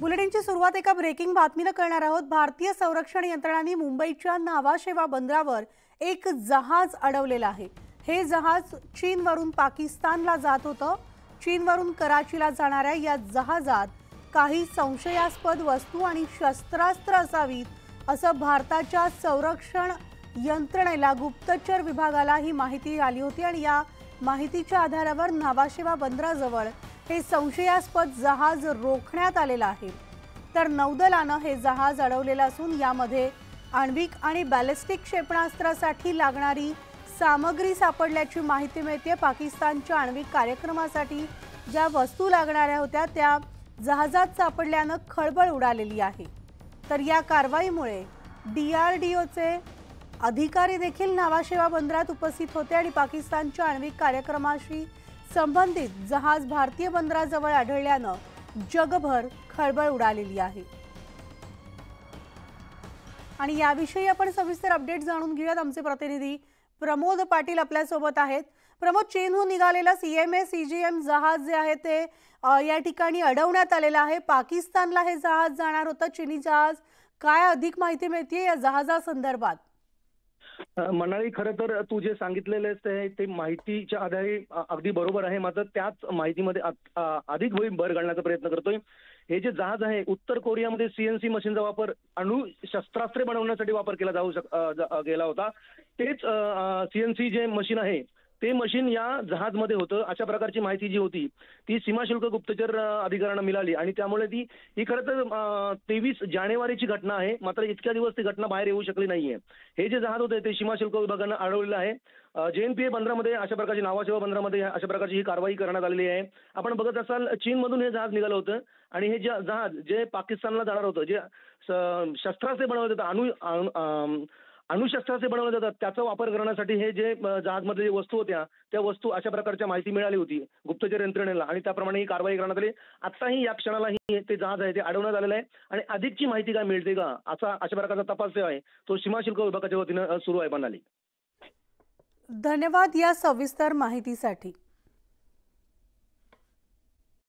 बुलेटिनची सुरुवात एका ब्रेकिंग बातमीने करणार आहोत। भारतीय संरक्षण यंत्रणांनी मुंबईच्या नावाशेवा बंदरावर एक जहाज अडवलेलं आहे। हे जहाज चीनवरून पाकिस्तानला जात होतं। चीनवरून कराचीला जाणाऱ्या या जहाजात काही संशयास्पद वस्तू आणि शस्त्रास्त्र असावीत असं भारताच्या संरक्षण यंत्रणेला गुप्तचर विभागाला ही माहिती आली होती आणि या माहितीच्या आधारावर नावाशेवा बंदराजवळ हे संशयास्पद जहाज रोखण्यात आलेलं आहे। तर नौदलानं हे जहाज अडवलेलं असून यामध्ये आण्विक आणि बॅलिस्टिक क्षेपणास्त्रासाठी लागणारी सामग्री सापडल्याची माहिती मिळते। पाकिस्तानच्या आण्विक कार्यक्रमासाठी ज्या वस्तू लागणाऱ्या होत्या त्या जहाजात सापडल्यानं खळबळ उडालेली आहे। तर या कारवाईमुळे DRDOचे अधिकारी देखील नावाशेवा बंदरात उपस्थित होते आणि पाकिस्तानच्या आण्विक कार्यक्रमाशी संबंधित जहाज भारतीय बंदराजवळ आढळल्यानं जगभर खळबळ उडालेली आहे। आणि याविषयी आपण सविस्तर अपडेट जाणून घेऊयात। आमचे प्रतिनिधी प्रमोद पाटील आपल्या सोबत आहेत। प्रमोद, चीनहून निघालेला CMA CGM जहाज जे आहे ते या ठिकाणी अडवण्यात आलेलं आहे। पाकिस्तानला हे जहाज जाणार होतं, चीनी जहाज। काय अधिक माहिती मिळते या जहाजासंदर्भात? मनाली, खरं तर तू जे सांगितलेलं ते माहितीच्या आधारे अगदी बरोबर आहे। मात्र त्याच माहितीमध्ये अधिक भर घालण्याचा प्रयत्न करतोय। हे जे जहाज आहे उत्तर कोरियामध्ये CNC मशीनचा वापर अणु शस्त्रास्त्रे बनवण्यासाठी वापर केला गेला होता। तेच CNC जे मशीन आहे ते मशीन या जहाजमध्ये होतं। अशा प्रकारची माहिती जी होती ती सीमा शुल्क गुप्तचर अधिकाऱ्यांना मिळाली आणि त्यामुळे ही खरं तर 23 जानेवारीची घटना आहे। मात्र इतक्या दिवस ती घटना बाहेर येऊ शकली नाहीये। हे जे जहाज होते ते सीमा शुल्क विभागानं अडवलेलं आहे। JNPA बंदरामध्ये अशा प्रकारची नावाशेवा बंदरामध्ये अशा प्रकारची ही कारवाई करण्यात आलेली आहे। आपण बघत असाल चीनमधून हे जहाज निघालं होतं आणि हे जहाज जे पाकिस्तानला जाणार होतं, जे शस्त्रास्त्रे बनवत होतं, अणुशस्त्रास्त्रे बनवले जातात त्याचा वापर करण्यासाठी हे जे जहाजमध्ये जे वस्तू होत्या त्या वस्तू अशा प्रकारच्या माहिती मिळाली होती गुप्तचर यंत्रणेला आणि त्याप्रमाणे ही कारवाई करण्यात आली। आताही या क्षणालाही ते जहाज आहे ते अडवण्यात आलेलं आहे आणि अधिकची माहिती काय मिळते का अशा प्रकारचा तपास जो आहे तो सीमा शुल्क विभागाच्या वतीनं सुरू आहे। बनाली, धन्यवाद या सविस्तर माहितीसाठी।